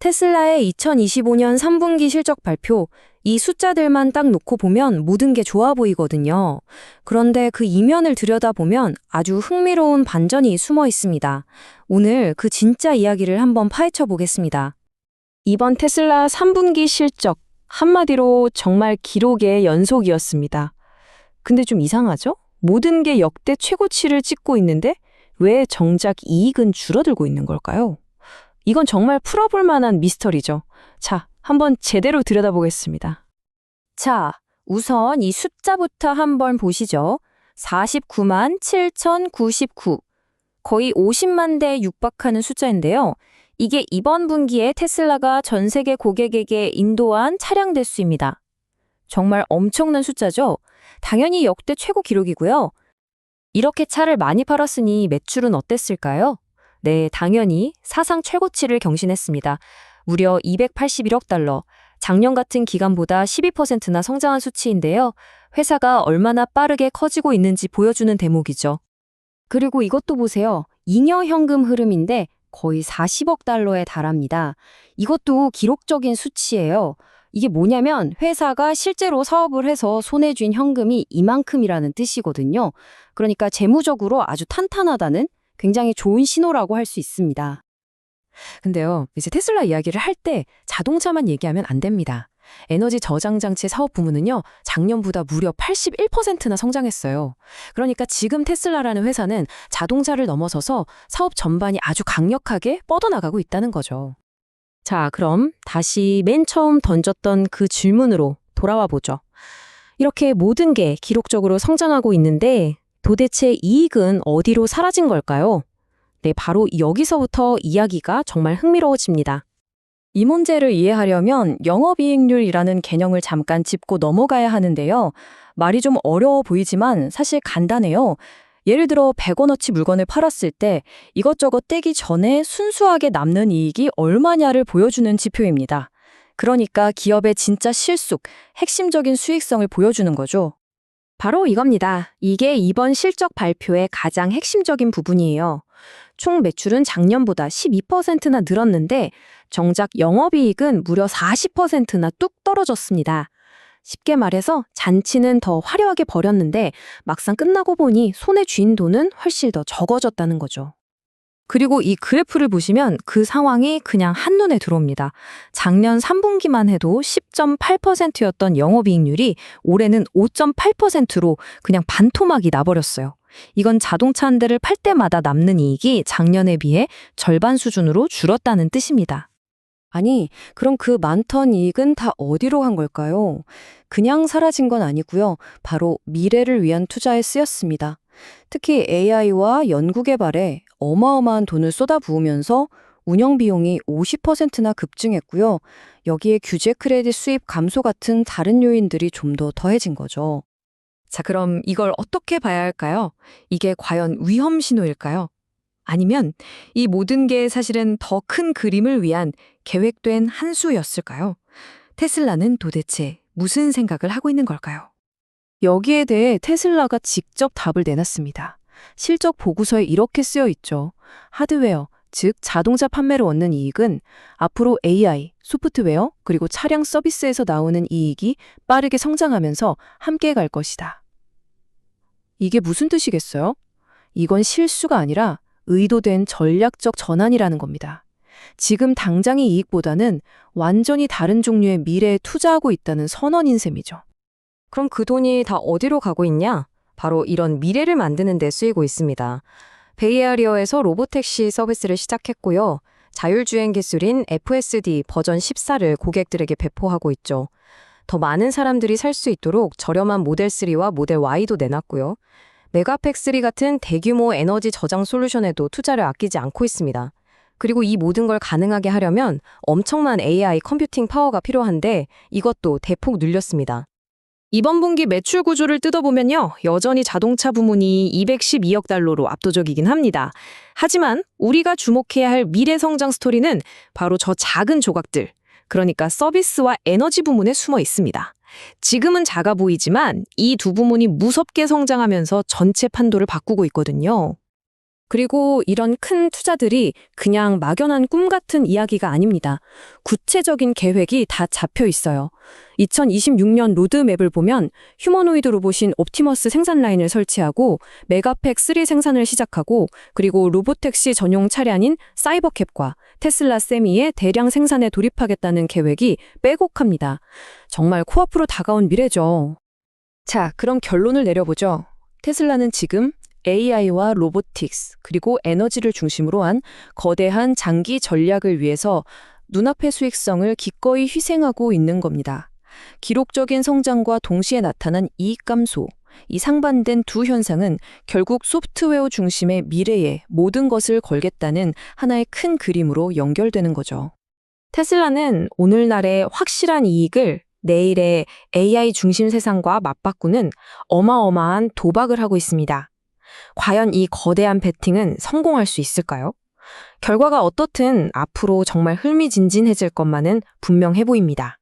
테슬라의 2025년 3분기 실적 발표, 이 숫자들만 딱 놓고 보면 모든 게 좋아 보이거든요. 그런데 그 이면을 들여다보면 아주 흥미로운 반전이 숨어 있습니다. 오늘 그 진짜 이야기를 한번 파헤쳐 보겠습니다. 이번 테슬라 3분기 실적, 한마디로 정말 기록의 연속이었습니다. 근데 좀 이상하죠? 모든 게 역대 최고치를 찍고 있는데 왜 정작 이익은 줄어들고 있는 걸까요? 이건 정말 풀어볼 만한 미스터리죠. 자, 한번 제대로 들여다보겠습니다. 자, 우선 이 숫자부터 한번 보시죠. 49만 7,099. 거의 50만 대에 육박하는 숫자인데요. 이게 이번 분기에 테슬라가 전 세계 고객에게 인도한 차량 대수입니다. 정말 엄청난 숫자죠? 당연히 역대 최고 기록이고요. 이렇게 차를 많이 팔았으니 매출은 어땠을까요? 네, 당연히 사상 최고치를 경신했습니다. 무려 281억 달러. 작년 같은 기간보다 12%나 성장한 수치인데요. 회사가 얼마나 빠르게 커지고 있는지 보여주는 대목이죠. 그리고 이것도 보세요. 잉여 현금 흐름인데 거의 40억 달러에 달합니다. 이것도 기록적인 수치예요. 이게 뭐냐면 회사가 실제로 사업을 해서 손에 쥔 현금이 이만큼이라는 뜻이거든요. 그러니까 재무적으로 아주 탄탄하다는 굉장히 좋은 신호라고 할 수 있습니다. 근데요, 이제 테슬라 이야기를 할 때 자동차만 얘기하면 안 됩니다. 에너지 저장 장치 사업 부문은요, 작년보다 무려 81%나 성장했어요. 그러니까 지금 테슬라라는 회사는 자동차를 넘어서서 사업 전반이 아주 강력하게 뻗어나가고 있다는 거죠. 자, 그럼 다시 맨 처음 던졌던 그 질문으로 돌아와 보죠. 이렇게 모든 게 기록적으로 성장하고 있는데 도대체 이익은 어디로 사라진 걸까요? 네, 바로 여기서부터 이야기가 정말 흥미로워집니다. 이 문제를 이해하려면 영업이익률이라는 개념을 잠깐 짚고 넘어가야 하는데요. 말이 좀 어려워 보이지만 사실 간단해요. 예를 들어 100원어치 물건을 팔았을 때 이것저것 떼기 전에 순수하게 남는 이익이 얼마냐를 보여주는 지표입니다. 그러니까 기업의 진짜 실속, 핵심적인 수익성을 보여주는 거죠. 바로 이겁니다. 이게 이번 실적 발표의 가장 핵심적인 부분이에요. 총 매출은 작년보다 12%나 늘었는데 정작 영업이익은 무려 40%나 뚝 떨어졌습니다. 쉽게 말해서 잔치는 더 화려하게 벌였는데 막상 끝나고 보니 손에 쥔 돈은 훨씬 더 적어졌다는 거죠. 그리고 이 그래프를 보시면 그 상황이 그냥 한눈에 들어옵니다. 작년 3분기만 해도 10.8%였던 영업이익률이 올해는 5.8%로 그냥 반토막이 나버렸어요. 이건 자동차 한 대를 팔 때마다 남는 이익이 작년에 비해 절반 수준으로 줄었다는 뜻입니다. 아니, 그럼 그 많던 이익은 다 어디로 간 걸까요? 그냥 사라진 건 아니고요. 바로 미래를 위한 투자에 쓰였습니다. 특히 AI와 연구개발에 어마어마한 돈을 쏟아부으면서 운영 비용이 50%나 급증했고요. 여기에 규제 크레딧 수입 감소 같은 다른 요인들이 좀 더 더해진 거죠. 자, 그럼 이걸 어떻게 봐야 할까요? 이게 과연 위험 신호일까요? 아니면 이 모든 게 사실은 더 큰 그림을 위한 계획된 한 수였을까요? 테슬라는 도대체 무슨 생각을 하고 있는 걸까요? 여기에 대해 테슬라가 직접 답을 내놨습니다. 실적 보고서에 이렇게 쓰여 있죠. 하드웨어, 즉 자동차 판매로 얻는 이익은 앞으로 AI, 소프트웨어, 그리고 차량 서비스에서 나오는 이익이 빠르게 성장하면서 함께 갈 것이다. 이게 무슨 뜻이겠어요? 이건 실수가 아니라 의도된 전략적 전환이라는 겁니다. 지금 당장의 이익보다는 완전히 다른 종류의 미래에 투자하고 있다는 선언인 셈이죠. 그럼 그 돈이 다 어디로 가고 있냐? 바로 이런 미래를 만드는 데 쓰이고 있습니다. 베이에리어에서 로보택시 서비스를 시작했고요. 자율주행 기술인 FSD 버전 14를 고객들에게 배포하고 있죠. 더 많은 사람들이 살 수 있도록 저렴한 모델 3와 모델 Y도 내놨고요. 메가팩3 같은 대규모 에너지 저장 솔루션에도 투자를 아끼지 않고 있습니다. 그리고 이 모든 걸 가능하게 하려면 엄청난 AI 컴퓨팅 파워가 필요한데 이것도 대폭 늘렸습니다. 이번 분기 매출 구조를 뜯어보면요. 여전히 자동차 부문이 212억 달러로 압도적이긴 합니다. 하지만 우리가 주목해야 할 미래 성장 스토리는 바로 저 작은 조각들, 그러니까 서비스와 에너지 부문에 숨어 있습니다. 지금은 작아 보이지만 이 두 부문이 무섭게 성장하면서 전체 판도를 바꾸고 있거든요. 그리고 이런 큰 투자들이 그냥 막연한 꿈 같은 이야기가 아닙니다. 구체적인 계획이 다 잡혀 있어요. 2026년 로드맵을 보면 휴머노이드 로봇인 옵티머스 생산 라인을 설치하고 메가팩 3 생산을 시작하고 그리고 로보택시 전용 차량인 사이버캡과 테슬라 세미의 대량 생산에 돌입하겠다는 계획이 빼곡합니다. 정말 코앞으로 다가온 미래죠. 자, 그럼 결론을 내려보죠. 테슬라는 지금 AI와 로보틱스 그리고 에너지를 중심으로 한 거대한 장기 전략을 위해서 눈앞의 수익성을 기꺼이 희생하고 있는 겁니다. 기록적인 성장과 동시에 나타난 이익 감소, 이 상반된 두 현상은 결국 소프트웨어 중심의 미래에 모든 것을 걸겠다는 하나의 큰 그림으로 연결되는 거죠. 테슬라는 오늘날의 확실한 이익을 내일의 AI 중심 세상과 맞바꾸는 어마어마한 도박을 하고 있습니다. 과연 이 거대한 베팅은 성공할 수 있을까요? 결과가 어떻든 앞으로 정말 흥미진진해질 것만은 분명해 보입니다.